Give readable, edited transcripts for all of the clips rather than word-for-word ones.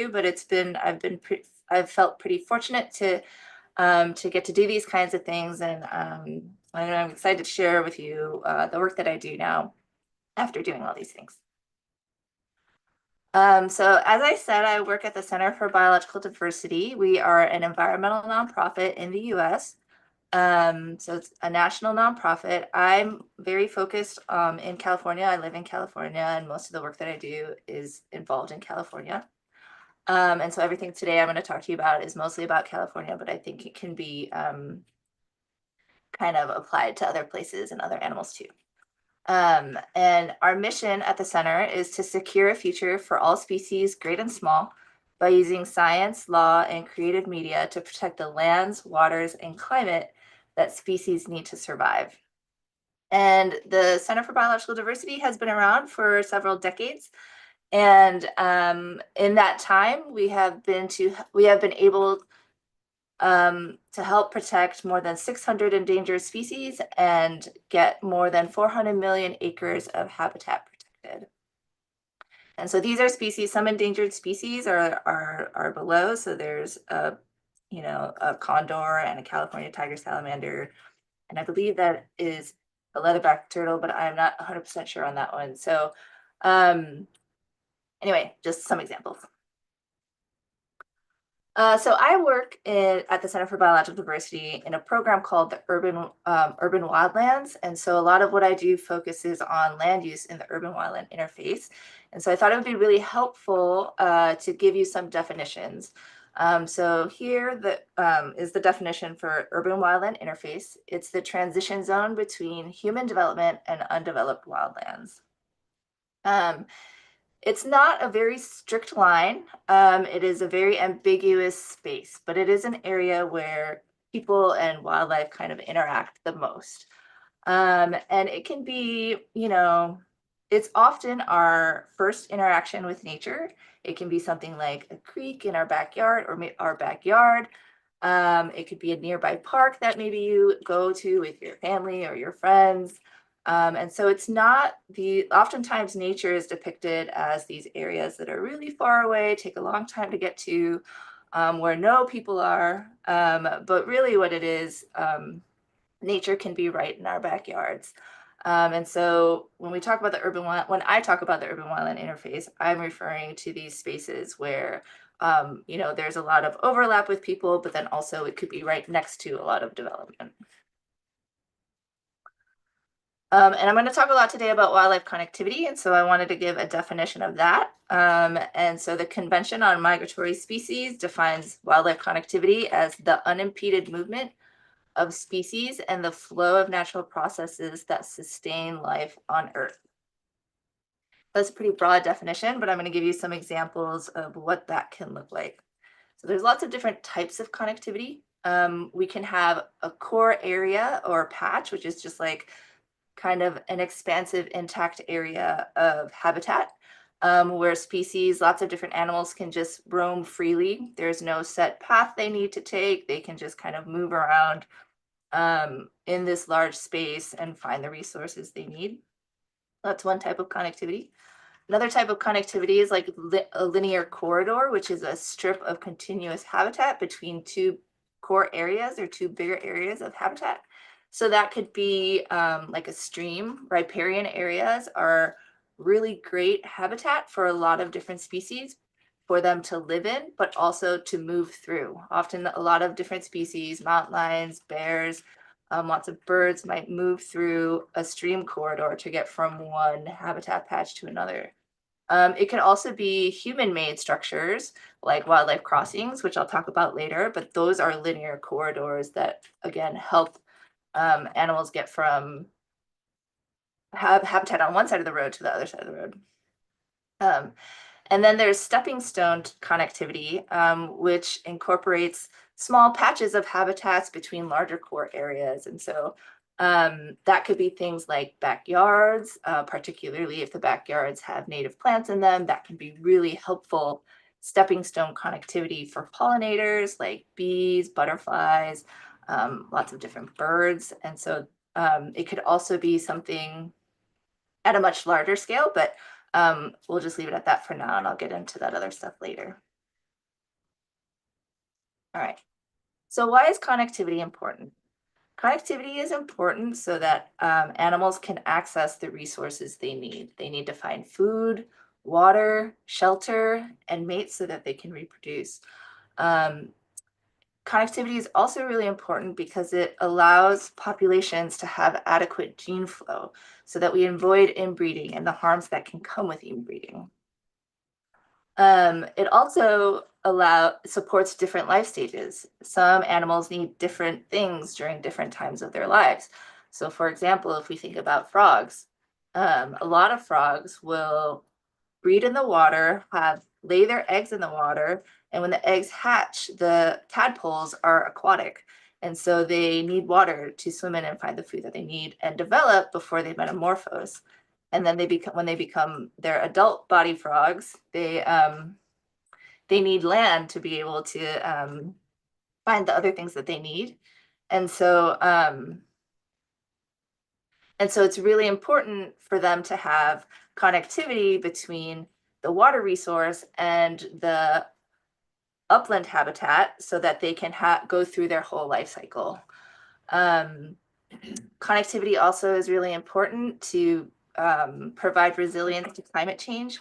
but I've felt pretty fortunate to get to do these kinds of things, and I'm excited to share with you the work that I do now after doing all these things. So as I said, I work at the Center for Biological Diversity. We are an environmental nonprofit in the US. So it's a national nonprofit. I'm very focused in California. I live in California, and most of the work that I do is involved in California. And so everything today I'm going to talk to you about is mostly about California, but I think it can be kind of applied to other places and other animals too. And our mission at the center is to secure a future for all species, great and small, by using science, law, and creative media to protect the lands, waters, and climate that species need to survive. And the Center for Biological Diversity has been around for several decades. And in that time, we have been able to help protect more than 600 endangered species and get more than 400 million acres of habitat protected. And so these are species, some endangered species are below. So there's a condor and a California tiger salamander. And I believe that is a leatherback turtle, but I'm not 100% sure on that one. So anyway, just some examples. So I work at the Center for Biological Diversity in a program called the Urban Wildlands. And so a lot of what I do focuses on land use in the urban wildland interface. And so I thought it would be really helpful to give you some definitions. So here is the definition for urban wildland interface. It's the transition zone between human development and undeveloped wildlands. It's not a very strict line. It is a very ambiguous space, but it is an area where people and wildlife kind of interact the most. And it can be, it's often our first interaction with nature. It can be something like a creek in our backyard or our backyard. It could be a nearby park that maybe you go to with your family or your friends. And so it's not oftentimes nature is depicted as these areas that are really far away, take a long time to get to, where no people are. But really what it is, nature can be right in our backyards. And so when I talk about the urban wildland interface, I'm referring to these spaces where, there's a lot of overlap with people, but then also it could be right next to a lot of development. And I'm going to talk a lot today about wildlife connectivity, and so I wanted to give a definition of that. And so the Convention on Migratory Species defines wildlife connectivity as the unimpeded movement of species and the flow of natural processes that sustain life on Earth. That's a pretty broad definition, but I'm going to give you some examples of what that can look like. So there's lots of different types of connectivity. We can have a core area or patch, which is just like kind of an expansive intact area of habitat where lots of different animals can just roam freely. There's no set path they need to take. They can just kind of move around in this large space and find the resources they need. That's one type of connectivity. Another type of connectivity is like a linear corridor, which is a strip of continuous habitat between two core areas or two bigger areas of habitat. So that could be like a stream. Riparian areas are really great habitat for a lot of different species for them to live in, but also to move through. Often a lot of different species, mountain lions, bears, lots of birds might move through a stream corridor to get from one habitat patch to another. It can also be human-made structures like wildlife crossings, which I'll talk about later, but those are linear corridors that, again, help animals get from habitat on one side of the road to the other side of the road. And then there's stepping stone connectivity, which incorporates small patches of habitats between larger core areas. And so that could be things like backyards, particularly if the backyards have native plants in them. That can be really helpful stepping stone connectivity for pollinators like bees, butterflies, lots of different birds. And so it could also be something at a much larger scale, but we'll just leave it at that for now, and I'll get into that other stuff later. All right. So why is connectivity important? Connectivity is important so that animals can access the resources they need. They need to find food, water, shelter, and mates so that they can reproduce. Um, Connectivity is also really important because it allows populations to have adequate gene flow so that we avoid inbreeding and the harms that can come with inbreeding. It also supports different life stages. Some animals need different things during different times of their lives. So, for example, if we think about frogs, a lot of frogs will breed in the water, lay their eggs in the water, and when the eggs hatch, the tadpoles are aquatic. And so they need water to swim in and find the food that they need and develop before they metamorphose. And then when they become their adult body frogs, they need land to be able to find the other things that they need. And so um, and so it's really important for them to have connectivity between the water resource and the upland habitat so that they can go through their whole life cycle. Um, Connectivity also is really important to provide resilience to climate change.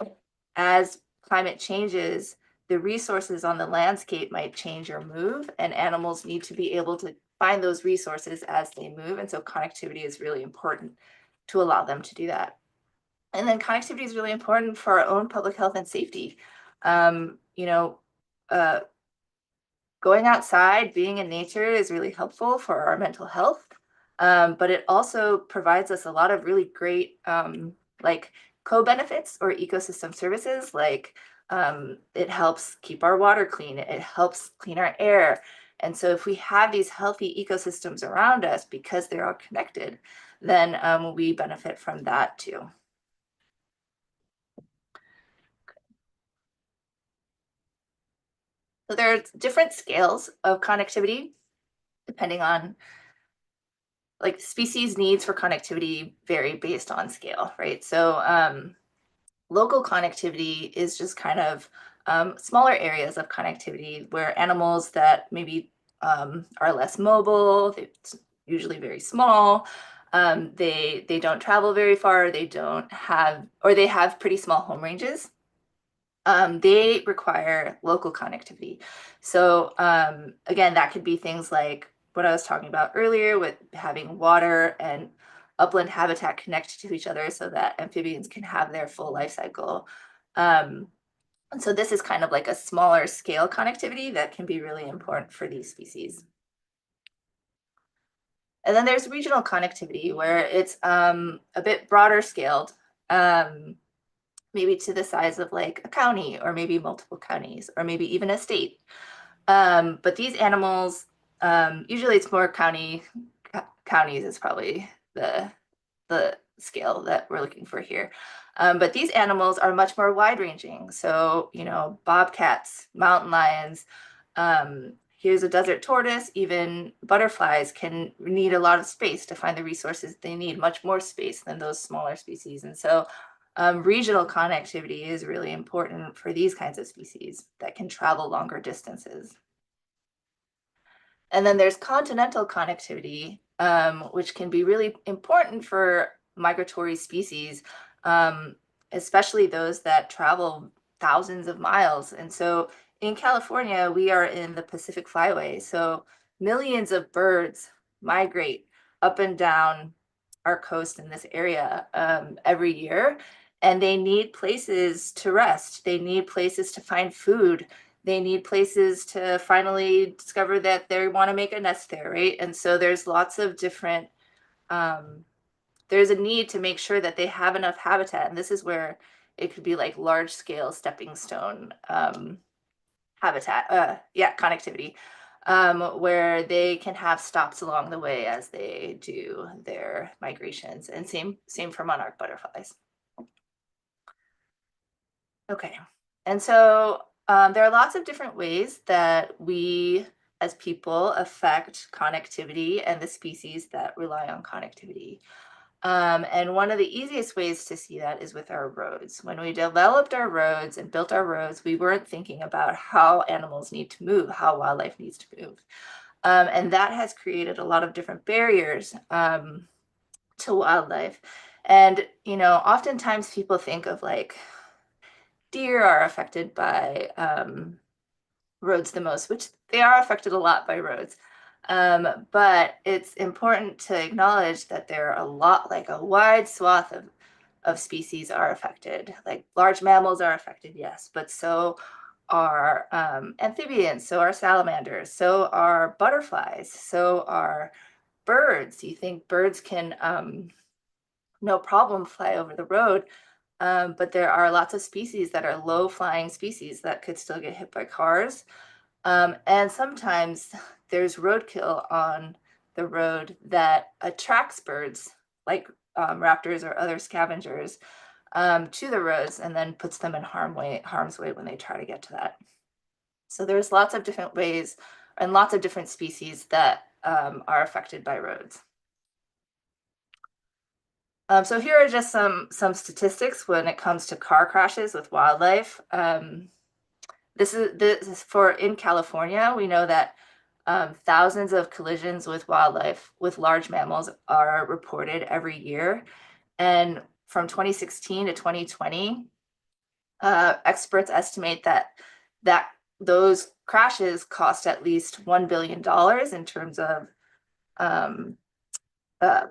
As climate changes, the resources on the landscape might change or move, and animals need to be able to find those resources as they move. And so connectivity is really important to allow them to do that. And then connectivity is really important for our own public health and safety. Um, you know, uh, Going outside, being in nature is really helpful for our mental health. But it also provides us a lot of really great like co-benefits or ecosystem services. Like it helps keep our water clean, it helps clean our air. And so if we have these healthy ecosystems around us because they're all connected, then we benefit from that too. So there are different scales of connectivity depending on like species needs for connectivity vary based on scale, right? So local connectivity is just kind of smaller areas of connectivity where animals that maybe are less mobile, it's usually very small. They don't travel very far. They don't have, or they have pretty small home ranges. They require local connectivity. So again, that could be things like what I was talking about earlier with having water and upland habitat connected to each other so that amphibians can have their full life cycle. Um, and so this is kind of like a smaller scale connectivity that can be really important for these species. And then there's regional connectivity where it's a bit broader scaled. Um, Maybe to the size of like a county or maybe multiple counties or maybe even a state. But these animals, usually it's more counties is probably the scale that we're looking for here. But these animals are much more wide ranging. So, bobcats, mountain lions, here's a desert tortoise, even butterflies can need a lot of space to find the resources they need, much more space than those smaller species. And so regional connectivity is really important for these kinds of species that can travel longer distances. And then there's continental connectivity, which can be really important for migratory species, um, especially those that travel thousands of miles. And so in California, we are in the Pacific Flyway. So millions of birds migrate up and down our coast in this area every year. And they need places to rest, they need places to find food, they need places to finally discover that they want to make a nest there, right? And so there's lots of different, um, there's a need to make sure that they have enough habitat. And this is where it could be like large scale stepping stone connectivity, where they can have stops along the way as they do their migrations. And same for monarch butterflies. Okay. And so there are lots of different ways that we as people affect connectivity and the species that rely on connectivity. And one of the easiest ways to see that is with our roads. When we developed our roads and built our roads, we weren't thinking about how animals need to move, how wildlife needs to move. And that has created a lot of different barriers to wildlife. And, oftentimes people think of like deer are affected by roads the most, which they are affected a lot by roads. But it's important to acknowledge that there are like a wide swath of species are affected. Like large mammals are affected, yes, but so are amphibians, so are salamanders, so are butterflies, so are birds. You think birds can no problem fly over the road, but there are lots of species that are low flying species that could still get hit by cars. And sometimes there's roadkill on the road that attracts birds like raptors or other scavengers to the roads and then puts them in harm's way when they try to get to that. So there's lots of different ways and lots of different species that are affected by roads. So here are just some statistics when it comes to car crashes with wildlife. This is for in California. We know that thousands of collisions with wildlife, with large mammals, are reported every year. And from 2016 to 2020, experts estimate that those crashes cost at least $1 billion in terms of um,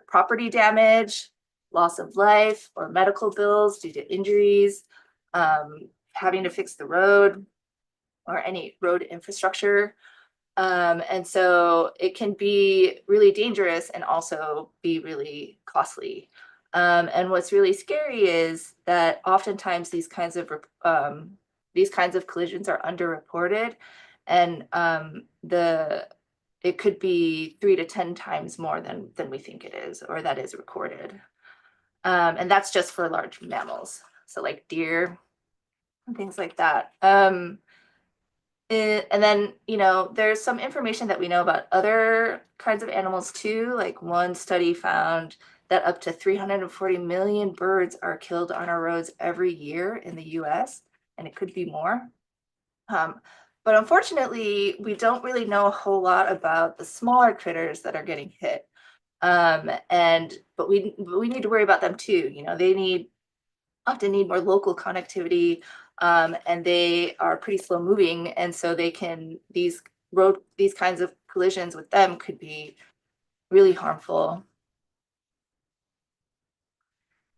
property damage, loss of life, or medical bills due to injuries, having to fix the road or any road infrastructure. And so it can be really dangerous and also be really costly. And what's really scary is that oftentimes these kinds of collisions are underreported, and it could be 3 to 10 times more than we think it is, or that is recorded. And that's just for large mammals, so like deer and things like that. And then, there's some information that we know about other kinds of animals too. Like one study found that up to 340 million birds are killed on our roads every year in the US, and it could be more. But unfortunately, we don't really know a whole lot about the smaller critters that are getting hit. But we need to worry about them too. They often need more local connectivity, and they are pretty slow moving, and so these kinds of collisions with them could be really harmful.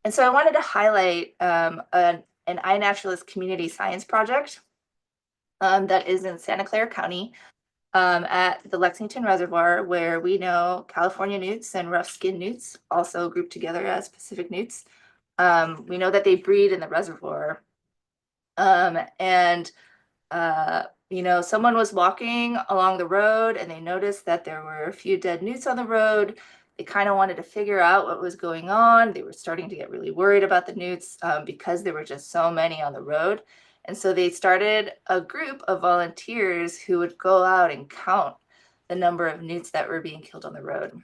And so I wanted to highlight an iNaturalist community science project that is in Santa Clara County at the Lexington Reservoir, where we know California newts and rough-skinned newts also group together as Pacific newts. We know that they breed in the reservoir. And someone was walking along the road and they noticed that there were a few dead newts on the road. They kind of wanted to figure out what was going on. They were starting to get really worried about the newts because there were just so many on the road. And so they started a group of volunteers who would go out and count the number of newts that were being killed on the road.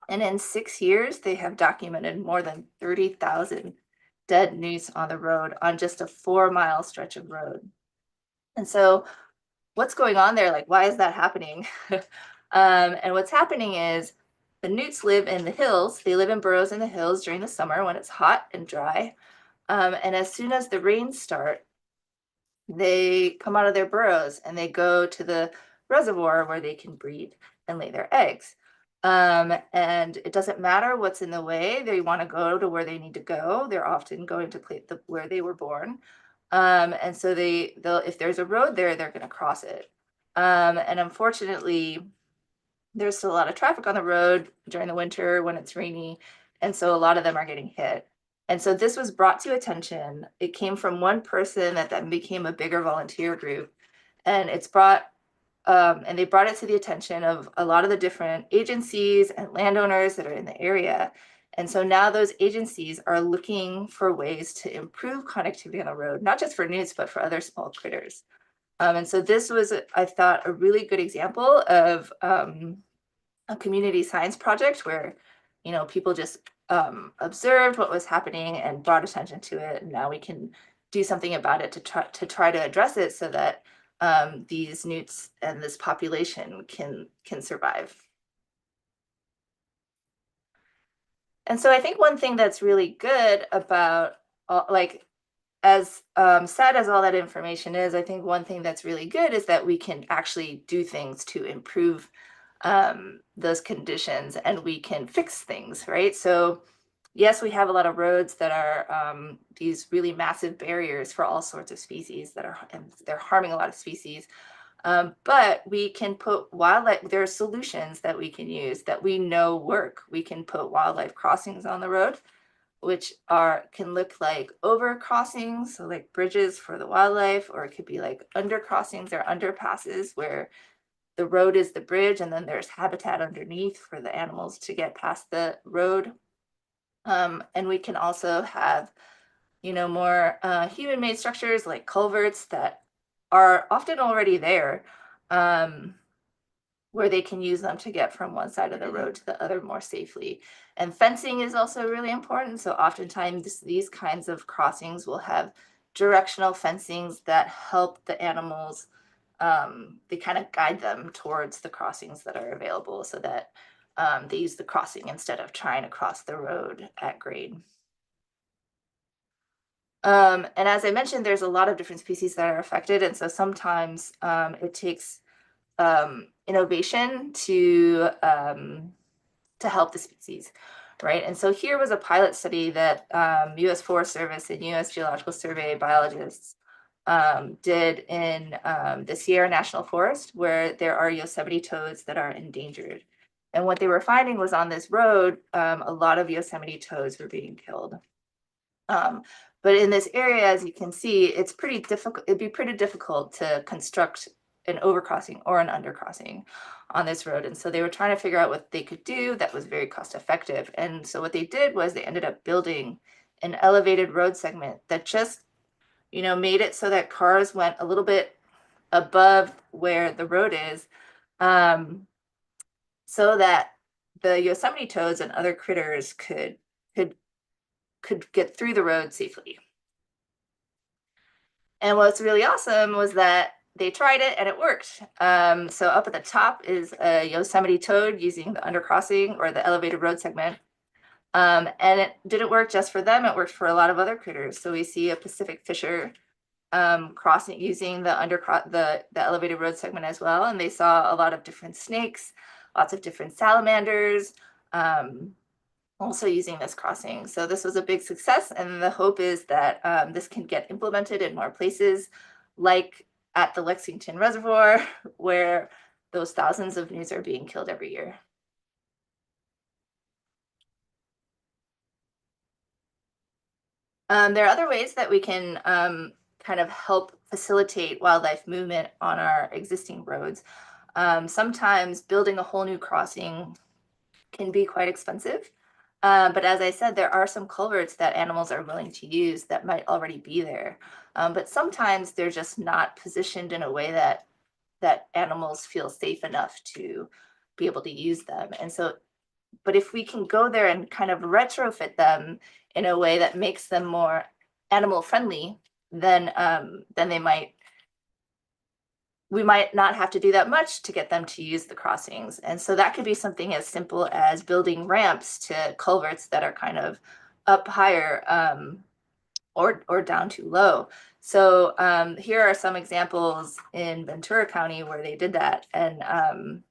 And in 6 years, they have documented more than 30,000 dead newts on the road on just a 4-mile stretch of road. And so what's going on there? Like, why is that happening? And what's happening is the newts live in the hills. They live in burrows in the hills during the summer when it's hot and dry. And as soon as the rains start, they come out of their burrows and they go to the reservoir where they can breed and lay their eggs. And it doesn't matter what's in the way. They want to go to where they need to go. They're often going to where they were born. And so they'll if there's a road there, they're going to cross it. And unfortunately, there's still a lot of traffic on the road during the winter when it's rainy. And so a lot of them are getting hit. And so this was brought to attention. It came from one person that then became a bigger volunteer group. And they brought it to the attention of a lot of the different agencies and landowners that are in the area. And so now those agencies are looking for ways to improve connectivity on the road, not just for newts, but for other small critters. And so this was, I thought, a really good example of a community science project where, people just observed what was happening and brought attention to it. And now we can do something about it to try to address it so that these newts and this population can survive. And so I think one thing that's really good about like as sad as all that information is, I think one thing that's really good is that we can actually do things to improve those conditions and we can fix things, right? So yes, we have a lot of roads that are these really massive barriers for all sorts of species that are, and they're harming a lot of species. But we can put wildlife, there are solutions that we can use that we know work. We can put wildlife crossings on the road, which can look like over crossings, so like bridges for the wildlife, or it could be like under crossings or underpasses where the road is the bridge and then there's habitat underneath for the animals to get past the road. And we can also have, more human-made structures like culverts that are often already there, um, where they can use them to get from one side of the road to the other more safely. And fencing is also really important. So oftentimes these kinds of crossings will have directional fencings that help the animals. They kind of guide them towards the crossings that are available so that they use the crossing instead of trying to cross the road at grade. And as I mentioned, there's a lot of different species that are affected. And so sometimes it takes innovation to help the species, right? And so here was a pilot study that U.S. Forest Service and U.S. Geological Survey biologists did in the Sierra National Forest, where there are Yosemite toads that are endangered. And what they were finding was on this road, a lot of Yosemite toads were being killed. But in this area, as you can see, it's pretty difficult. It'd be pretty difficult to construct an overcrossing or an undercrossing on this road. And so they were trying to figure out what they could do that was very cost effective. And so what they did was they ended up building an elevated road segment that just, made it so that cars went a little bit above where the road is, um, so that the Yosemite toads and other critters could could get through the road safely. And what's really awesome was that they tried it and it worked. So up at the top is a Yosemite toad using the undercrossing or the elevated road segment. And it didn't work just for them, it worked for a lot of other critters. So we see a Pacific fisher crossing using the elevated road segment as well. And they saw a lot of different snakes, lots of different salamanders, also using this crossing. So this was a big success, and the hope is that this can get implemented in more places, like at the Lexington Reservoir, where those thousands of newts are being killed every year. There are other ways that we can kind of help facilitate wildlife movement on our existing roads. Sometimes building a whole new crossing can be quite expensive. But as I said, there are some culverts that animals are willing to use that might already be there. But sometimes they're just not positioned in a way that animals feel safe enough to be able to use them. And so, but if we can go there and kind of retrofit them in a way that makes them more animal friendly, then we might not have to do that much to get them to use the crossings. And so that could be something as simple as building ramps to culverts that are kind of up higher, or down too low. So here are some examples in Ventura County where they did that. And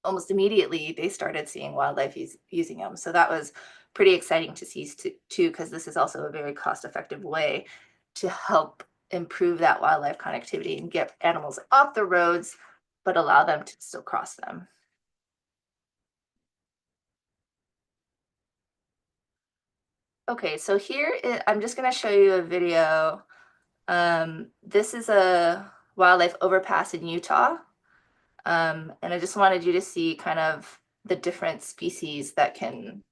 almost immediately they started seeing wildlife using them. So that was pretty exciting to see too, because this is also a very cost-effective way to help improve that wildlife connectivity and get animals off the roads, but allow them to still cross them. Okay, so I'm just going to show you a video. This is a wildlife overpass in Utah. And I just wanted you to see kind of the different species that can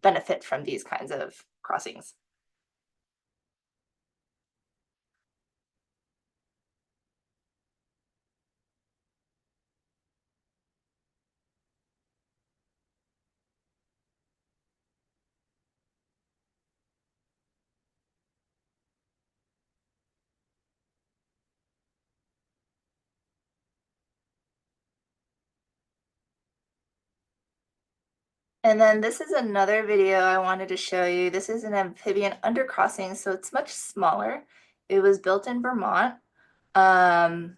benefit from these kinds of crossings. And then this is another video I wanted to show you. This is an amphibian undercrossing, so it's much smaller. It was built in Vermont, and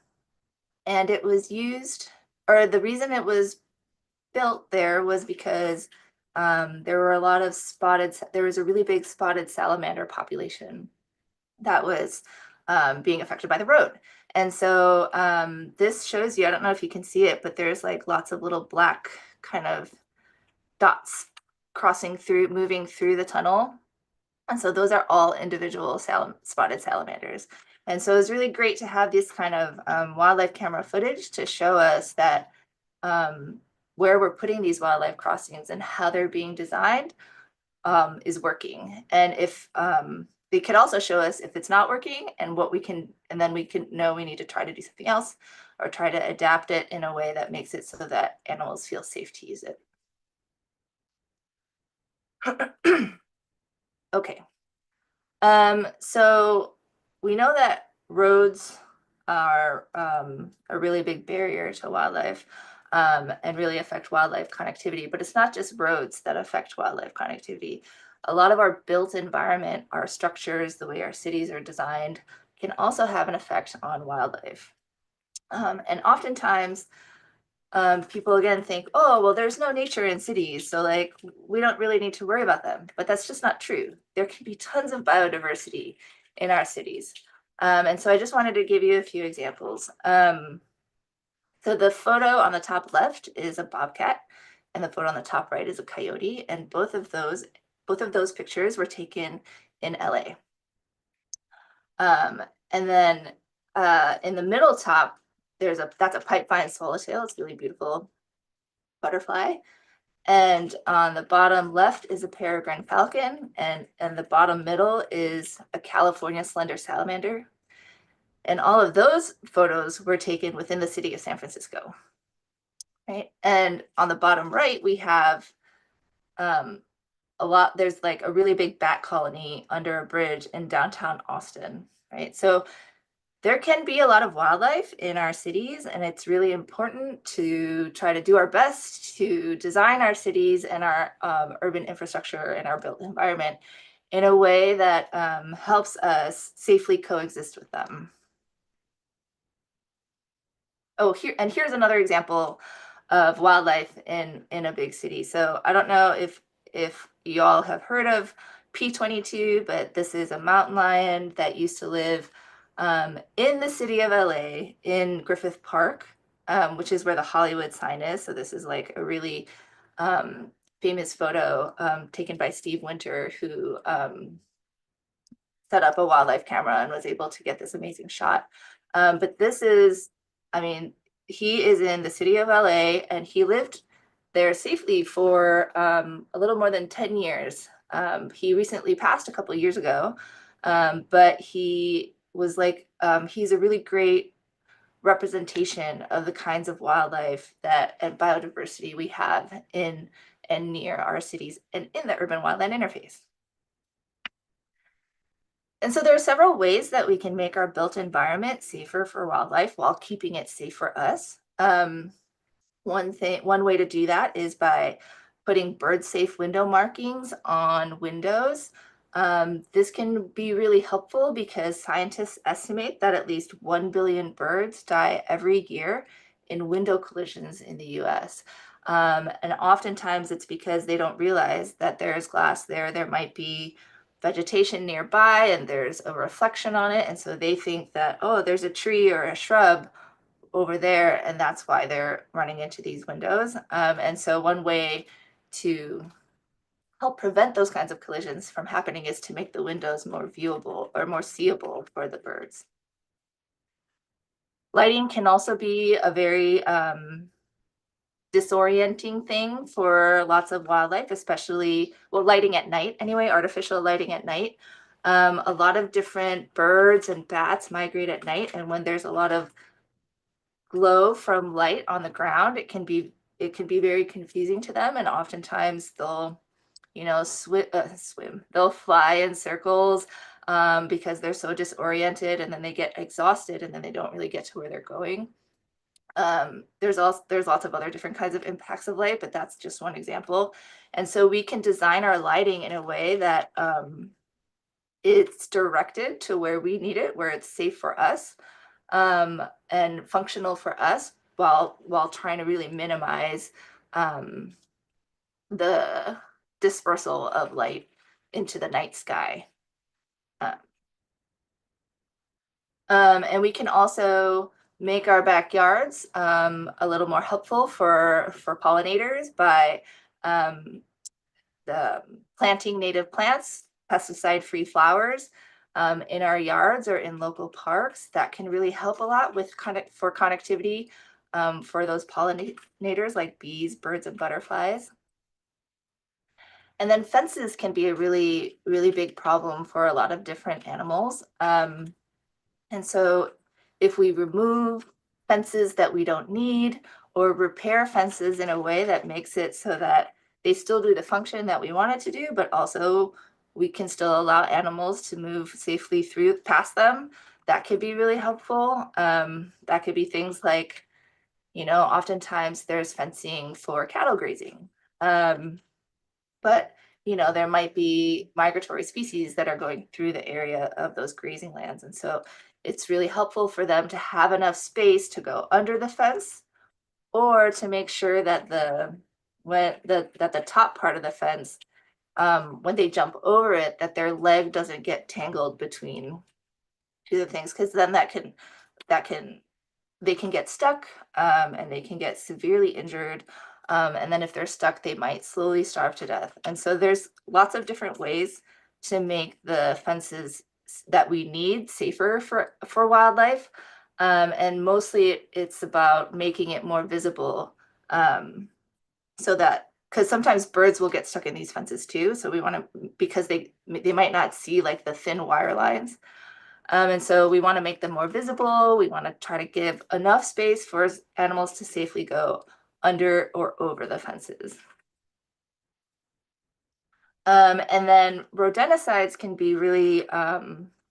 it was used, or the reason it was built there was because there were a lot of there was a really big spotted salamander population that was being affected by the road. And so this shows you, I don't know if you can see it, but there's like lots of little black kind of dots crossing through, moving through the tunnel. And so those are all individual spotted salamanders. And so it's really great to have this kind of wildlife camera footage to show us that where we're putting these wildlife crossings and how they're being designed is working. And if they could also show us if it's not working and what we can, and then we can know we need to try to do something else or try to adapt it in a way that makes it so that animals feel safe to use it. Okay. So we know that roads are a really big barrier to wildlife and really affect wildlife connectivity, but it's not just roads that affect wildlife connectivity. A lot of our built environment, our structures, the way our cities are designed, can also have an effect on wildlife. And oftentimes, people again think, oh, well, there's no nature in cities, so like we don't really need to worry about them. But that's just not true. There can be tons of biodiversity in our cities. And so I just wanted to give you a few examples. So the photo on the top left is a bobcat, and the photo on the top right is a coyote, and both of those pictures were taken in LA. And then in the middle top, that's a pipevine swallowtail. It's really beautiful butterfly. And on the bottom left is a peregrine falcon, and the bottom middle is a California slender salamander. And all of those photos were taken within the city of San Francisco, right? And on the bottom right, we have there's like a really big bat colony under a bridge in downtown Austin, right? So there can be a lot of wildlife in our cities, and it's really important to try to do our best to design our cities and our urban infrastructure and our built environment in a way that helps us safely coexist with them. Oh, here's another example of wildlife in a big city. So I don't know if y'all have heard of P22, but this is a mountain lion that used to live in the city of LA in Griffith Park, which is where the Hollywood sign is. So this is like a really famous photo taken by Steve Winter, who set up a wildlife camera and was able to get this amazing shot. But this is, I mean, he is in the city of LA, and he lived there safely for a little more than 10 years. He recently passed a couple of years ago, but he was like, he's a really great representation of the kinds of wildlife that and biodiversity we have in and near our cities and in the urban wildland interface. And so there are several ways that we can make our built environment safer for wildlife while keeping it safe for us. One way to do that is by putting bird safe window markings on windows. This can be really helpful because scientists estimate that at least 1 billion birds die every year in window collisions in the US. And oftentimes it's because they don't realize that there's glass there. There might be vegetation nearby and there's a reflection on it. And so they think that, oh, there's a tree or a shrub over there, and that's why they're running into these windows. And so one way to help prevent those kinds of collisions from happening is to make the windows more viewable or more seeable for the birds. Lighting can also be a very disorienting thing for lots of wildlife, especially, well, lighting at night anyway, artificial lighting at night. A lot of different birds and bats migrate at night, and when there's a lot of glow from light on the ground, it can be very confusing to them, and oftentimes they'll swim, they'll fly in circles because they're so disoriented, and then they get exhausted, and then they don't really get to where they're going. There's lots of other different kinds of impacts of light, but that's just one example. And so we can design our lighting in a way that it's directed to where we need it, where it's safe for us, and functional for us, while trying to really minimize um, the dispersal of light into the night sky. Uh, and we can also make our backyards a little more helpful for pollinators by um, planting native plants, pesticide-free flowers in our yards or in local parks. That can really help a lot with for connectivity for those pollinators like bees, birds, and butterflies. And then fences can be a really, really big problem for a lot of different animals. And so if we remove fences that we don't need or repair fences in a way that makes it so that they still do the function that we want it to do, but also we can still allow animals to move safely through past them, that could be really helpful. That could be things like, oftentimes there's fencing for cattle grazing. But there might be migratory species that are going through the area of those grazing lands. And so it's really helpful for them to have enough space to go under the fence or to make sure that the top part of the fence, when they jump over it, that their leg doesn't get tangled between two of the things, because then that can they can get stuck, and they can get severely injured. And then if they're stuck, they might slowly starve to death. And so there's lots of different ways to make the fences that we need safer for wildlife. And mostly it's about making it more visible, so that because sometimes birds will get stuck in these fences too. So we want to, because they might not see like the thin wire lines. And so we want to make them more visible. We want to try to give enough space for animals to safely go under or over the fences. And then rodenticides can be really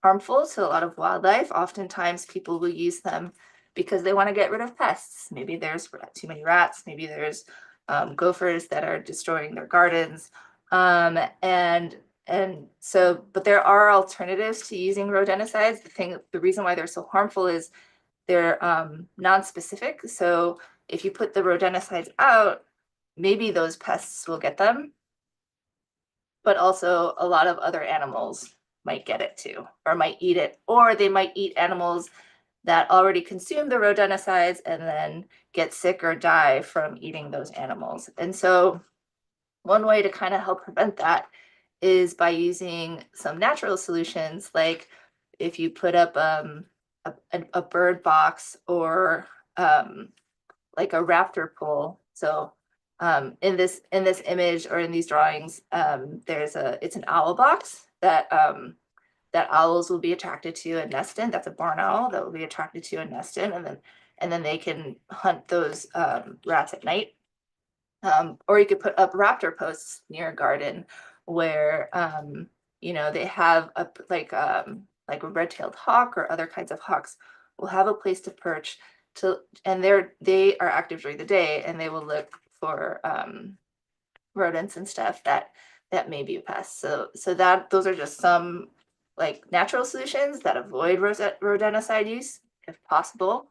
harmful to a lot of wildlife. Oftentimes people will use them because they want to get rid of pests. Maybe there's too many rats, maybe there's gophers that are destroying their gardens. And so, but there are alternatives to using rodenticides. The reason why they're so harmful is they're non-specific. So if you put the rodenticides out, maybe those pests will get them, but also a lot of other animals might get it too, or might eat it, or they might eat animals that already consume the rodenticides and then get sick or die from eating those animals. And so one way to kind of help prevent that is by using some natural solutions, like if you put up a bird box or like a raptor pool. So in this image or in these drawings, it's an owl box that that owls will be attracted to and nest in. That's a barn owl that will be attracted to and nest in, and then they can hunt those rats at night. Or you could put up raptor posts near a garden where they have like a red-tailed hawk or other kinds of hawks will have a place to perch and they are active during the day, and they will look for rodents and stuff that may be a pest. So that those are just some like natural solutions that avoid rodenticide use if possible.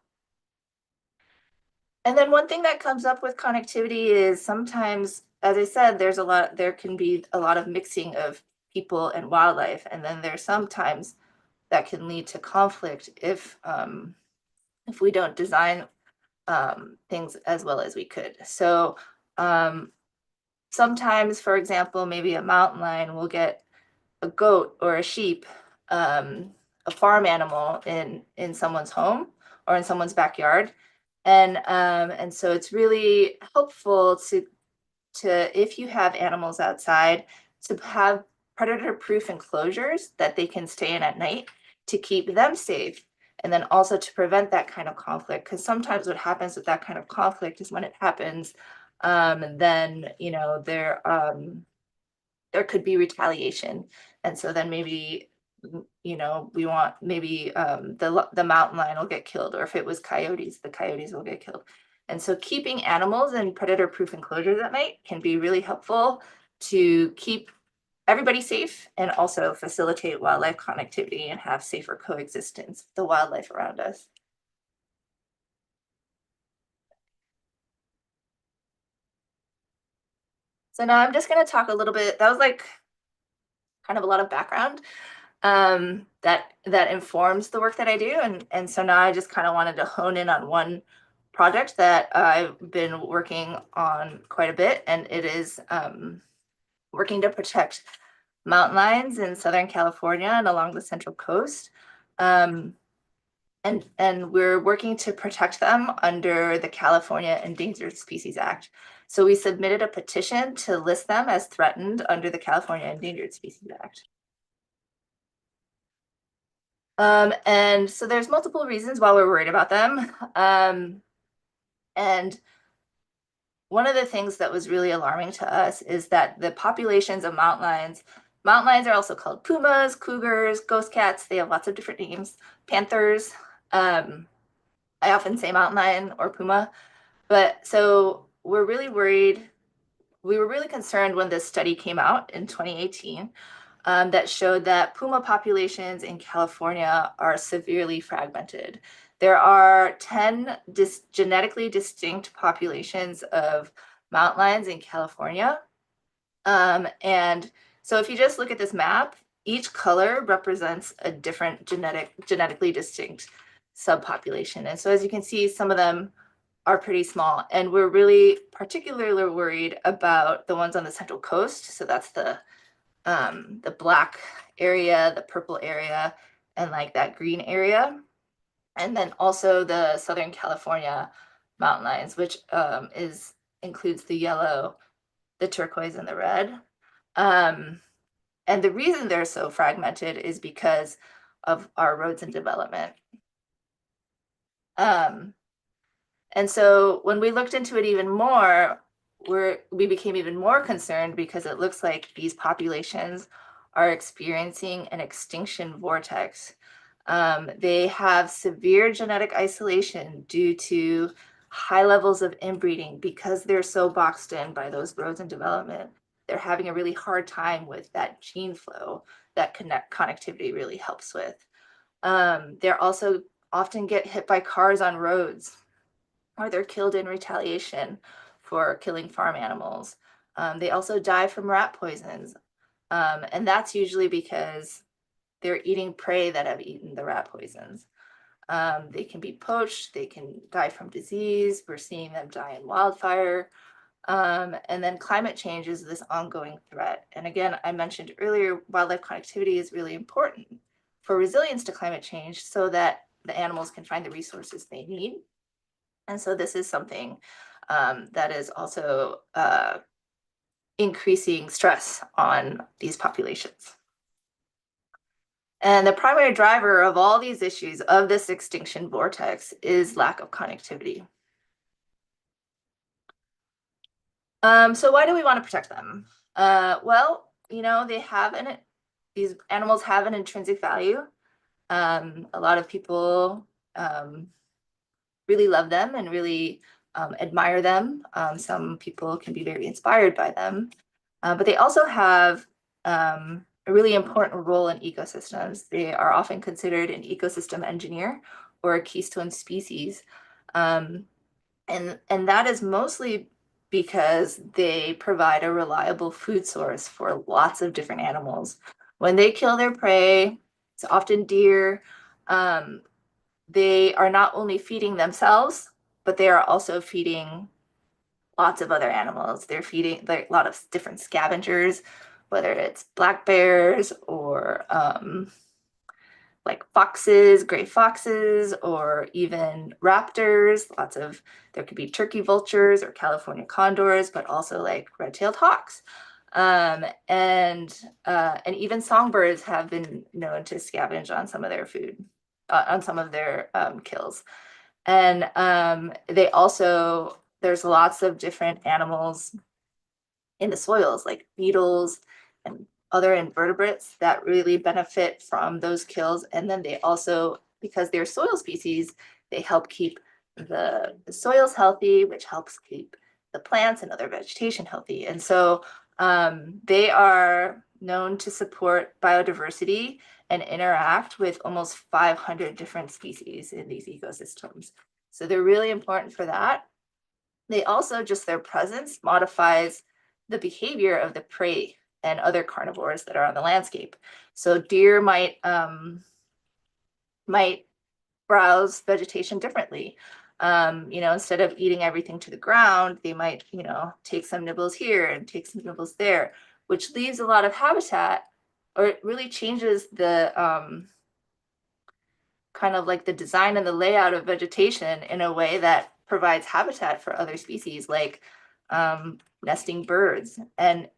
And then one thing that comes up with connectivity is sometimes, as I said, there can be a lot of mixing of people and wildlife. And then there's sometimes that can lead to conflict if we don't design things as well as we could. So sometimes, for example, maybe a mountain lion will get a goat or a sheep, a farm animal in someone's home or in someone's backyard. And so it's really helpful to if you have animals outside, to have predator-proof enclosures that they can stay in at night to keep them safe, and then also to prevent that kind of conflict. Because sometimes what happens with that kind of conflict is when it happens, then there could be retaliation, and so then maybe you know, we want maybe the mountain lion will get killed, or if it was coyotes, the coyotes will get killed. And so keeping animals in predator-proof enclosures at night can be really helpful to keep everybody safe and also facilitate wildlife connectivity and have safer coexistence with the wildlife around us. So now I'm just going to talk a little bit. That was like kind of a lot of background that informs the work that I do, and so now I just kind of wanted to hone in on one project that I've been working on quite a bit, and it is working to protect mountain lions in Southern California and along the Central Coast. And we're working to protect them under the California Endangered Species Act. So we submitted a petition to list them as threatened under the California Endangered Species Act. And so there's multiple reasons why we're worried about them. And one of the things that was really alarming to us is that the populations of mountain lions are also called pumas, cougars, ghost cats. They have lots of different names, panthers. I often say mountain lion or puma, but so we're really worried. We were really concerned when this study came out in 2018 that showed that puma populations in California are severely fragmented. There are 10 genetically distinct populations of mountain lions in California. And so if you just look at this map, each color represents a different genetically distinct subpopulation. And so as you can see, some of them are pretty small. And we're really particularly worried about the ones on the Central Coast. So that's the black area, the purple area, and like that green area. And then also the Southern California mountain lions, which includes the yellow, the turquoise, and the red. And the reason they're so fragmented is because of our roads and development. And so when we looked into it even more, we became even more concerned because it looks like these populations are experiencing an extinction vortex. They have severe genetic isolation due to high levels of inbreeding because they're so boxed in by those roads and development. They're having a really hard time with that gene flow that connectivity really helps with. They're also often get hit by cars on roads, or they're killed in retaliation for killing farm animals. They also die from rat poisons. And that's usually because they're eating prey that have eaten the rat poisons. They can be poached, they can die from disease. We're seeing them die in wildfire. And then climate change is this ongoing threat. And again, I mentioned earlier, wildlife connectivity is really important for resilience to climate change so that the animals can find the resources they need. And so this is something that is also increasing stress on these populations. And the primary driver of all these issues of this extinction vortex is lack of connectivity. So why do we want to protect them? Well, you know, these animals have an intrinsic value. A lot of people really love them and really admire them. Some people can be very inspired by them, but they also have a really important role in ecosystems. They are often considered an ecosystem engineer or a keystone species. And that is mostly because they provide a reliable food source for lots of different animals. When they kill their prey, it's often deer, they are not only feeding themselves, but they are also feeding lots of other animals. They're feeding a lot of different scavengers, whether it's black bears or like foxes, gray foxes, or even raptors. There could be turkey vultures or California condors, but also like red-tailed hawks. And even songbirds have been known to scavenge on some of their food, on some of their kills. And there's lots of different animals in the soils, like beetles and other invertebrates that really benefit from those kills. And then they also, because they're soil species, they help keep the soils healthy, which helps keep the plants and other vegetation healthy. And so they are known to support biodiversity and interact with almost 500 different species in these ecosystems. So they're really important for that. They also, just their presence modifies the behavior of the prey and other carnivores that are on the landscape. So deer might browse vegetation differently. Instead of eating everything to the ground, they might, take some nibbles here and take some nibbles there, which leaves a lot of habitat, or it really changes the kind of like the design and the layout of vegetation in a way that provides habitat for other species like nesting birds. And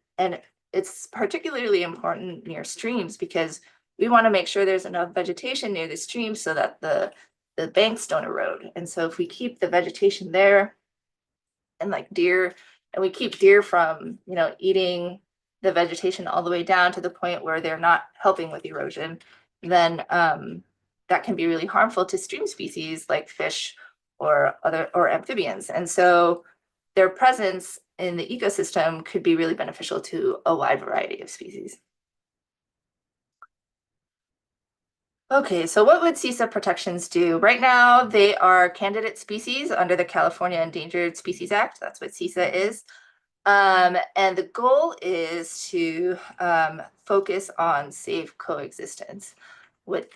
it's particularly important near streams because we want to make sure there's enough vegetation near the stream so that the banks don't erode. And so if we keep the vegetation there and like deer, and we keep deer from, eating the vegetation all the way down to the point where they're not helping with erosion, then that can be really harmful to stream species like fish or amphibians. And so their presence in the ecosystem could be really beneficial to a wide variety of species. Okay, so what would CISA protections do? Right now, they are candidate species under the California Endangered Species Act. That's what CISA is. And the goal is to focus on safe coexistence with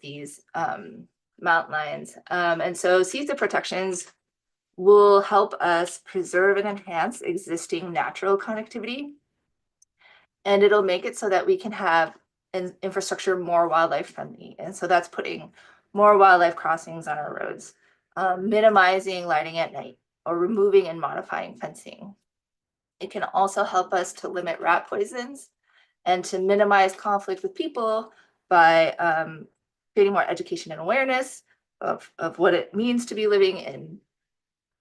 these mountain lions. And so CISA protections will help us preserve and enhance existing natural connectivity, and it'll make it so that we can have an infrastructure more wildlife friendly. And so that's putting more wildlife crossings on our roads, minimizing lighting at night, or removing and modifying fencing. It can also help us to limit rat poisons and to minimize conflict with people by creating more education and awareness of what it means to be living in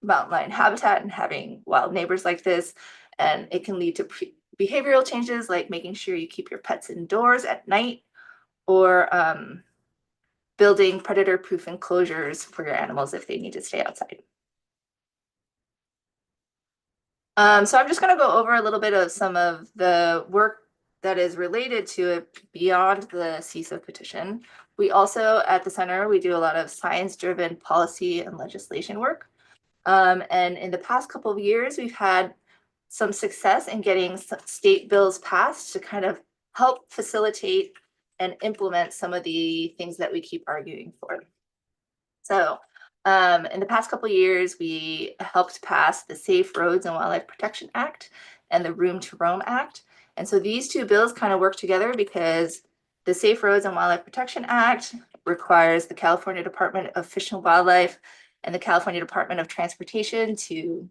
mountain lion habitat and having wild neighbors like this. And it can lead to behavioral changes like making sure you keep your pets indoors at night, or building predator-proof enclosures for your animals if they need to stay outside. So I'm just going to go over a little bit of some of the work that is related to it beyond the CISA petition. We also, at the center, we do a lot of science-driven policy and legislation work. And in the past couple of years, we've had some success in getting some state bills passed to kind of help facilitate and implement some of the things that we keep arguing for. So in the past couple of years, we helped pass the Safe Roads and Wildlife Protection Act and the Room to Roam Act. And so these two bills kind of work together because the Safe Roads and Wildlife Protection Act requires the California Department of Fish and Wildlife and the California Department of Transportation to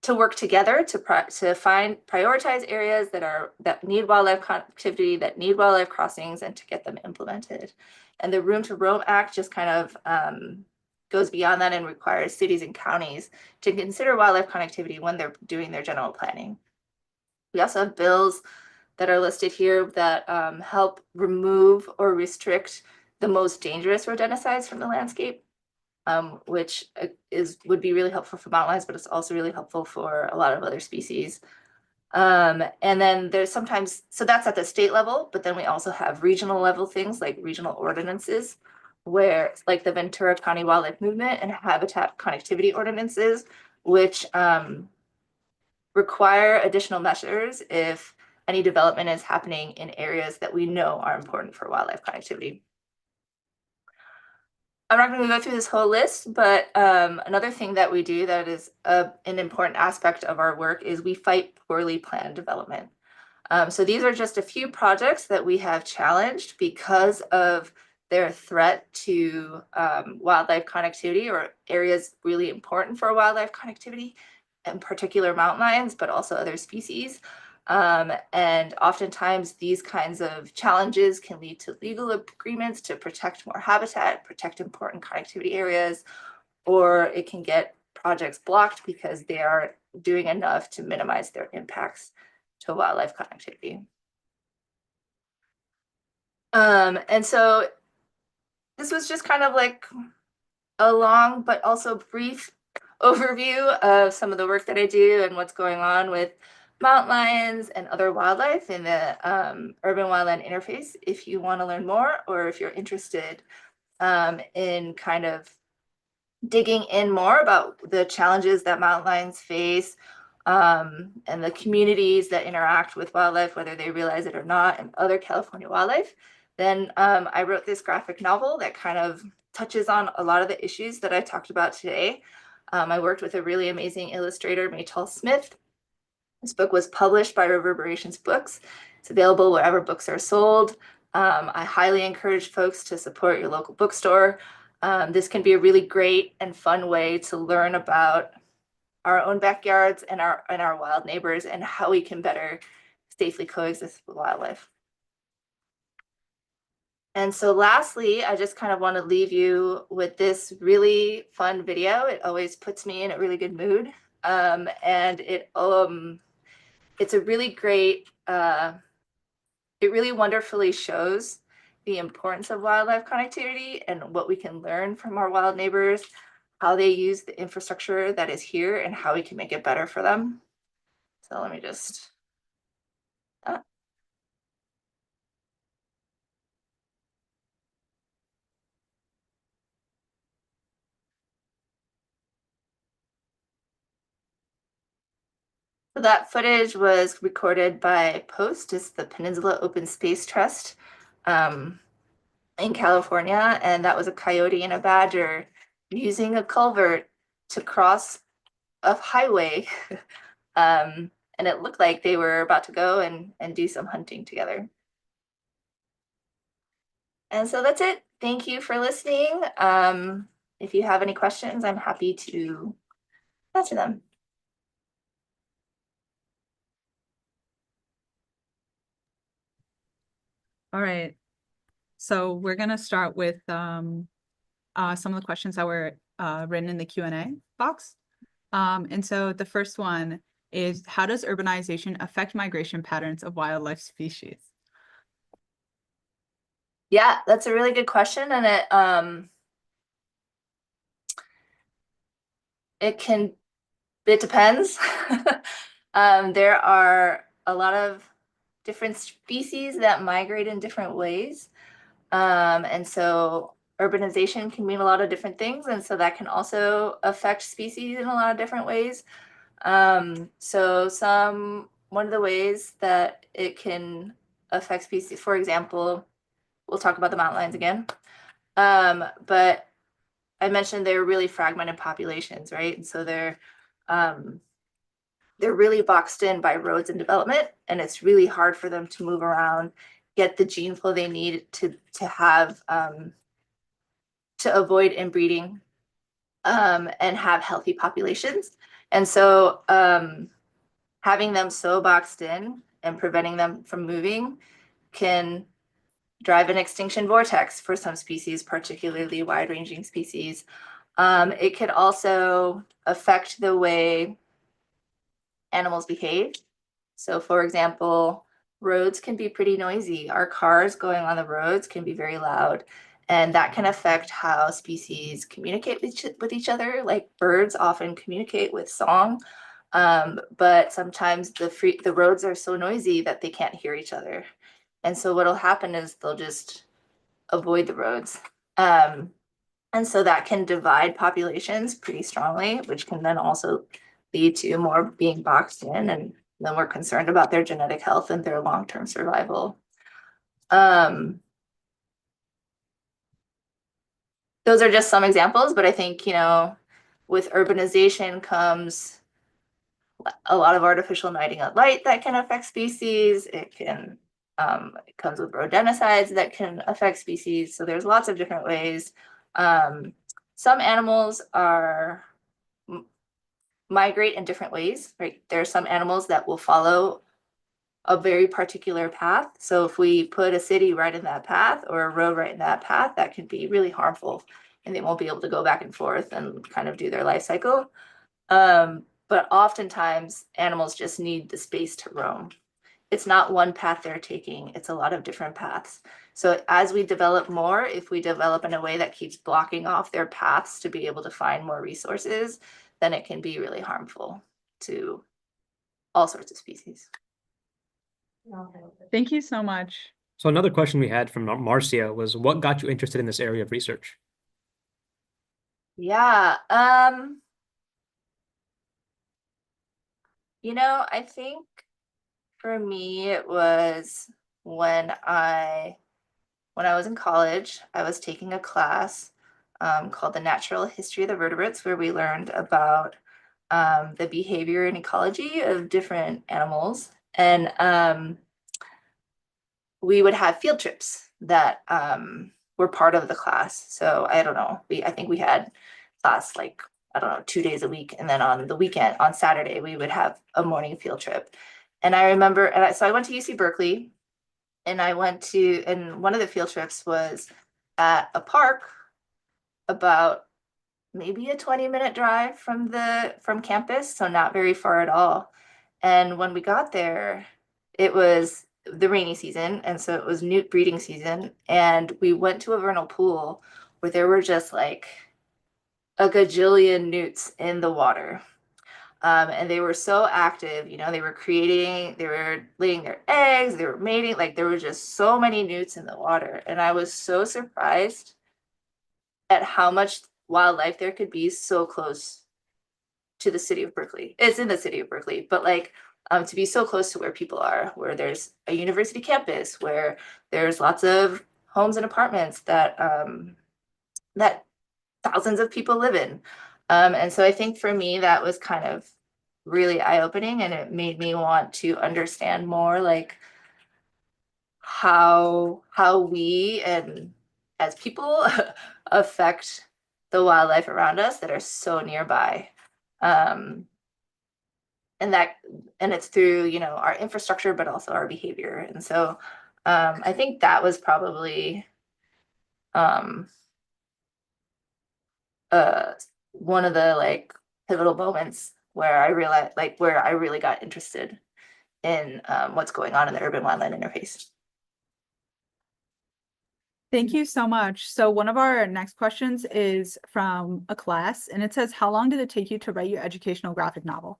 work together to prioritize areas that need wildlife connectivity, that need wildlife crossings, and to get them implemented. And the Room to Roam Act just kind of goes beyond that and requires cities and counties to consider wildlife connectivity when they're doing their general planning. We also have bills that are listed here that help remove or restrict the most dangerous rodenticides from the landscape, which would be really helpful for mountain lions, but it's also really helpful for a lot of other species. And then there's sometimes, so that's at the state level, but then we also have regional level things like regional ordinances, where like the Ventura County Wildlife Movement and Habitat Connectivity Ordinances, which require additional measures if any development is happening in areas that we know are important for wildlife connectivity. I'm not going to go through this whole list, but another thing that we do that is an important aspect of our work is we fight poorly planned development. So these are just a few projects that we have challenged because of their threat to wildlife connectivity, or areas really important for wildlife connectivity, in particular mountain lions, but also other species. And oftentimes these kinds of challenges can lead to legal agreements to protect more habitat, protect important connectivity areas, or it can get projects blocked because they aren't doing enough to minimize their impacts to wildlife connectivity. And so this was just kind of like a long but also brief overview of some of the work that I do and what's going on with mountain lions and other wildlife in the urban wildland interface. If you want to learn more, or if you're interested in kind of digging in more about the challenges that mountain lions face and the communities that interact with wildlife, whether they realize it or not, and other California wildlife, then I wrote this graphic novel that kind of touches on a lot of the issues that I talked about today. I worked with a really amazing illustrator, Maytal Smith. This book was published by Reverberations Books. It's available wherever books are sold. I highly encourage folks to support your local bookstore. This can be a really great and fun way to learn about our own backyards and our wild neighbors and how we can better safely coexist with wildlife. And so lastly, I just kind of want to leave you with this really fun video. It always puts me in a really good mood. And it's a really great, it really wonderfully shows the importance of wildlife connectivity and what we can learn from our wild neighbors, how they use the infrastructure that is here, and how we can make it better for them. So let me just. So that footage was recorded by POST, it's the Peninsula Open Space Trust in California, and that was a coyote and a badger using a culvert to cross a highway. And it looked like they were about to go and do some hunting together. And so that's it. Thank you for listening. If you have any questions, I'm happy to answer them. All right. So we're going to start with some of the questions that were written in the Q&A box. And so the first one is, how does urbanization affect migration patterns of wildlife species? Yeah, that's a really good question. And it depends. There are a lot of different species that migrate in different ways. And so urbanization can mean a lot of different things. And so that can also affect species in a lot of different ways. So one of the ways that it can affect species, for example, we'll talk about the mountain lions again. But I mentioned they're really fragmented populations, right? And so they're really boxed in by roads and development, and it's really hard for them to move around, get the gene flow they need to have to avoid inbreeding and have healthy populations. And so having them so boxed in and preventing them from moving can drive an extinction vortex for some species, particularly wide-ranging species. It could also affect the way animals behave. So for example, roads can be pretty noisy. Our cars going on the roads can be very loud, and that can affect how species communicate with each other. Like birds often communicate with song, but sometimes the roads are so noisy that they can't hear each other. And so what'll happen is they'll just avoid the roads. And so that can divide populations pretty strongly, which can then also lead to more being boxed in, and then we're concerned about their genetic health and their long-term survival. Those are just some examples, but I think, with urbanization comes a lot of artificial nighting of light that can affect species. It comes with rodenticides that can affect species. So there's lots of different ways. Some animals migrate in different ways, right? There are some animals that will follow a very particular path. So if we put a city right in that path or a road right in that path, that can be really harmful, and they won't be able to go back and forth and kind of do their life cycle. But oftentimes animals just need the space to roam. it's not one path they're taking, it's a lot of different paths. So as we develop more, if we develop in a way that keeps blocking off their paths to be able to find more resources, then it can be really harmful to all sorts of species. Thank you so much. So another question we had from Marcia was, what got you interested in this area of research? Yeah, I think for me it was when I was in college, I was taking a class called The Natural History of the Vertebrates, where we learned about the behavior and ecology of different animals. And we would have field trips that were part of the class. So I don't know, I think we had class like, I don't know, 2 days a week. And then on the weekend, on Saturday, we would have a morning field trip. And I remember, so I went to UC Berkeley, and and one of the field trips was at a park about maybe a 20-minute drive from campus, so not very far at all. And when we got there, it was the rainy season, and so it was newt breeding season, and we went to a vernal pool where there were just like a gajillion newts in the water. And they were so active, they were laying their eggs, they were mating, like there were just so many newts in the water. And I was so surprised at how much wildlife there could be so close to the city of Berkeley. It's in the city of Berkeley, but like to be so close to where people are, where there's a university campus, where there's lots of homes and apartments that thousands of people live in. And so I think for me, that was kind of really eye-opening, and it made me want to understand more like how we and as people affect the wildlife around us that are so nearby. And it's through, our infrastructure, but also our behavior. And so I think that was probably um, one of the like pivotal moments where I realized, like, where I really got interested in what's going on in the urban wildland interface. Thank you so much. So one of our next questions is from a class, and it says, how long did it take you to write your educational graphic novel?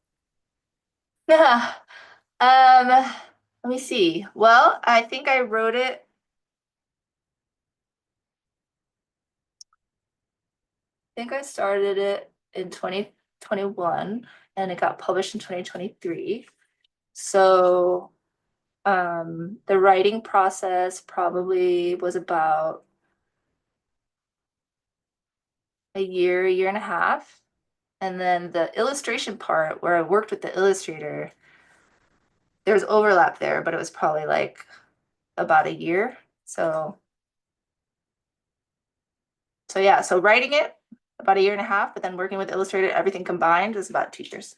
Yeah. Let me see. Well, I think I wrote it. I think I started it in 2021 and it got published in 2023. So the writing process probably was about a year and a half. And then the illustration part where I worked with the illustrator, there's overlap there, but it was probably like about a year. So yeah, so writing it about a year and a half, but then working with Illustrator, everything combined is about 2 years.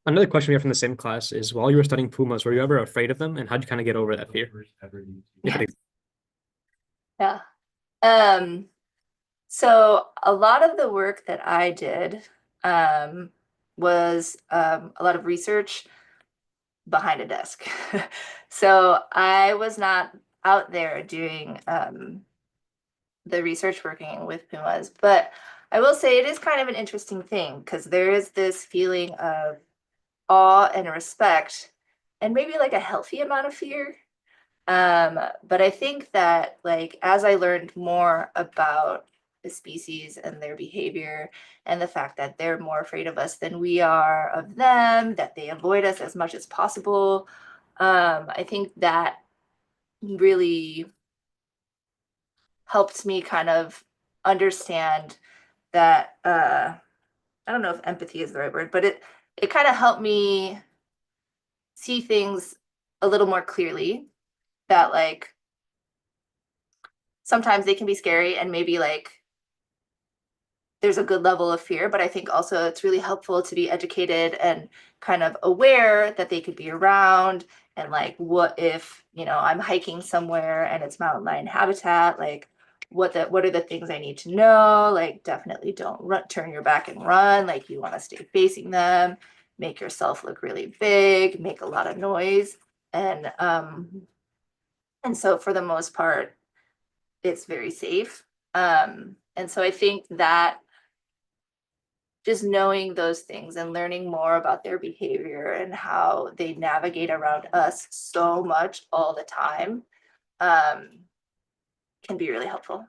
Another question we have from the same class is, while you were studying pumas, were you ever afraid of them, and how'd you kind of get over that fear? Yeah. So a lot of the work that I did was a lot of research behind a desk. So I was not out there doing the research working with pumas, but I will say it is kind of an interesting thing because there is this feeling of awe and respect and maybe like a healthy amount of fear. But I think that like as I learned more about the species and their behavior and the fact that they're more afraid of us than we are of them, that they avoid us as much as possible, I think that really helped me kind of understand that I don't know if empathy is the right word, but it kind of helped me see things a little more clearly, that like sometimes they can be scary and maybe like there's a good level of fear, but I think also it's really helpful to be educated and kind of aware that they could be around. And like, what if, I'm hiking somewhere and it's mountain lion habitat, like what are the things I need to know? Like definitely don't turn your back and run, like you want to stay facing them. make yourself look really big, make a lot of noise. And so for the most part, it's very safe. And so I think that just knowing those things and learning more about their behavior and how they navigate around us so much all the time can be really helpful.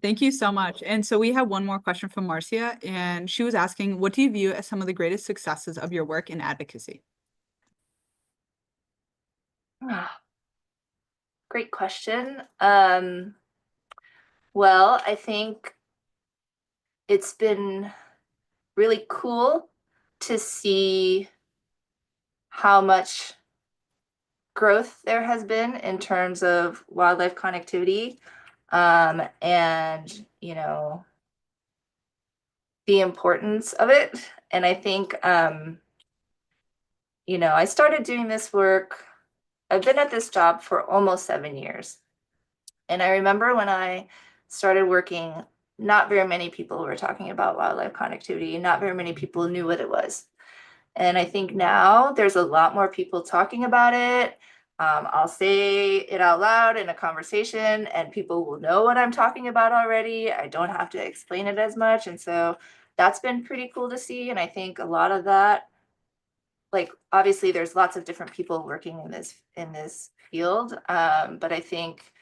Thank you so much. And so we have one more question from Marcia, and she was asking, what do you view as some of the greatest successes of your work in advocacy? Great question. Well, I think it's been really cool to see how much growth there has been in terms of wildlife connectivity, and the importance of it. And I think I started doing this work. I've been at this job for almost 7 years. And I remember when I started working, not very many people were talking about wildlife connectivity. Not very many people knew what it was. And I think now there's a lot more people talking about it. I'll say it out loud in a conversation and people will know what I'm talking about already. I don't have to explain it as much. And so that's been pretty cool to see. And I think a lot of that, like, obviously there's lots of different people working in this field. But I think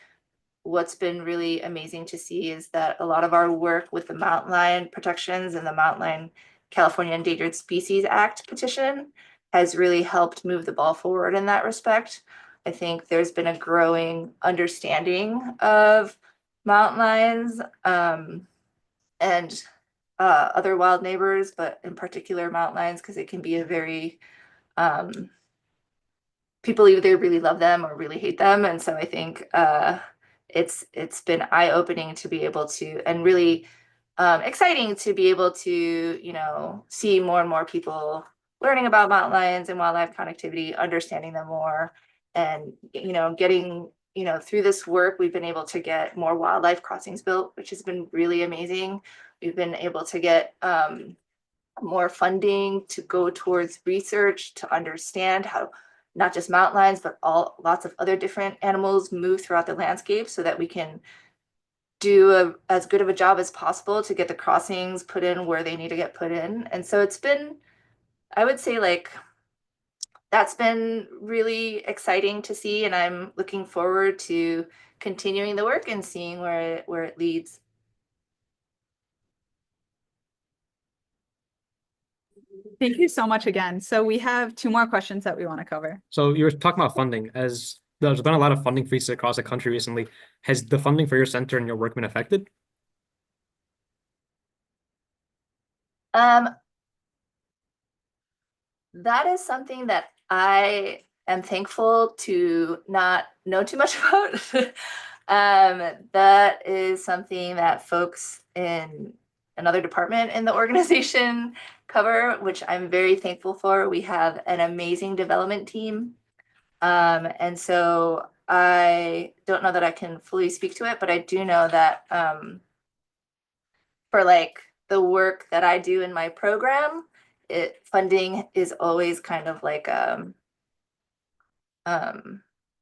what's been really amazing to see is that a lot of our work with the mountain lion protections and the Mountain Lion California Endangered Species Act petition has really helped move the ball forward in that respect. I think there's been a growing understanding of mountain lions and other wild neighbors, but in particular mountain lions, because it can be a very people either really love them or really hate them. And so I think it's been eye-opening to be able to, and really exciting to be able to see more and more people learning about mountain lions and wildlife connectivity, understanding them more, and getting through this work we've been able to get more wildlife crossings built, which has been really amazing. We've been able to get more funding to go towards research to understand how not just mountain lions, but lots of other different animals move throughout the landscape, so that we can do as good of a job as possible to get the crossings put in where they need to get put in. And so it's been, I would say, like, that's been really exciting to see, and I'm looking forward to continuing the work and seeing where it leads. Thank you so much again. So we have 2 more questions that we want to cover. So you were talking about funding. As there's been a lot of funding freezes across the country recently, has the funding for your center and your work been affected? That is something that I am thankful to not know too much about. That is something that folks in another department in the organization cover, which I'm very thankful for. We have an amazing development team. And so I don't know that I can fully speak to it, but I do know that for like the work that I do in my program, funding is always kind of like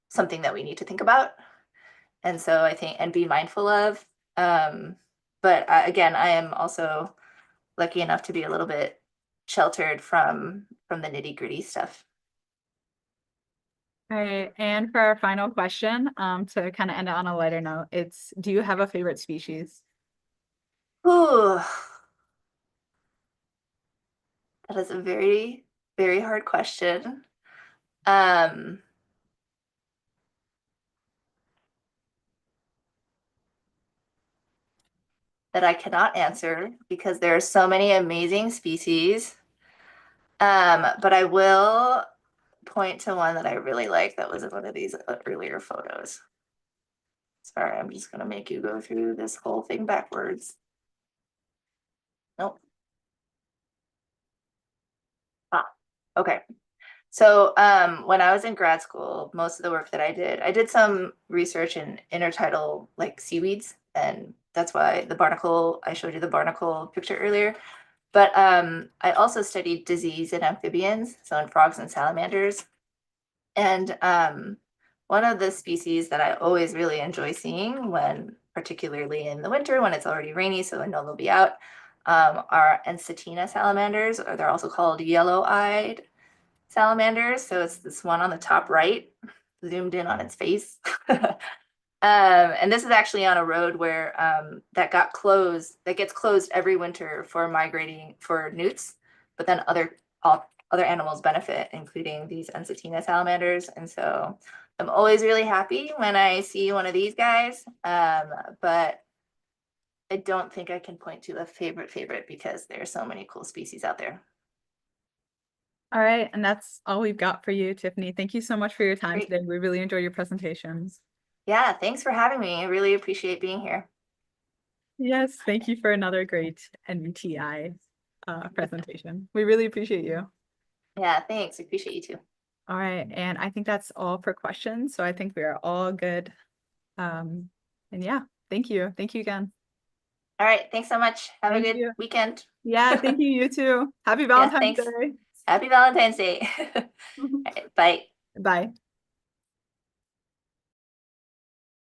something that we need to think about. And so I think, and be mindful of. But again, I am also lucky enough to be a little bit sheltered from the nitty-gritty stuff. All right, and for our final question, to kind of end it on a lighter note, it's, do you have a favorite species? Ooh, that is a very, very hard question. That I cannot answer because there are so many amazing species. But I will point to one that I really like that was in one of these earlier photos. Sorry, I'm just gonna make you go through this whole thing backwards. Nope. Okay. So when I was in grad school, most of the work that I did some research in intertidal like seaweeds, and that's why the barnacle, I showed you the barnacle picture earlier. But I also studied disease in amphibians, so in frogs and salamanders. And one of the species that I always really enjoy seeing when, particularly in the winter when it's already rainy, so I know they'll be out, are ensatina salamanders, or they're also called yellow-eyed salamanders. So it's this one on the top right, zoomed in on its face. And this is actually on a road where that gets closed every winter for migrating for newts, but then other animals benefit, including these ensatina salamanders. And so I'm always really happy when I see one of these guys, but I don't think I can point to a favorite because there are so many cool species out there. All right, and that's all we've got for you, Tiffany. Thank you so much for your time Great. today. We really enjoyed your presentations. Yeah, thanks for having me. I really appreciate being here. Yes, thank you for another great NBTI presentation. We really appreciate you. Yeah, thanks. I appreciate you too. All right, and I think that's all for questions. So I think we are all good. And yeah, thank you. Thank you again. All right, thanks so much. Have a Thank good you. weekend. Yeah, thank you. You too. Happy Yeah, Valentine's thanks. Day. Happy Valentine's Day. All right, bye. Bye.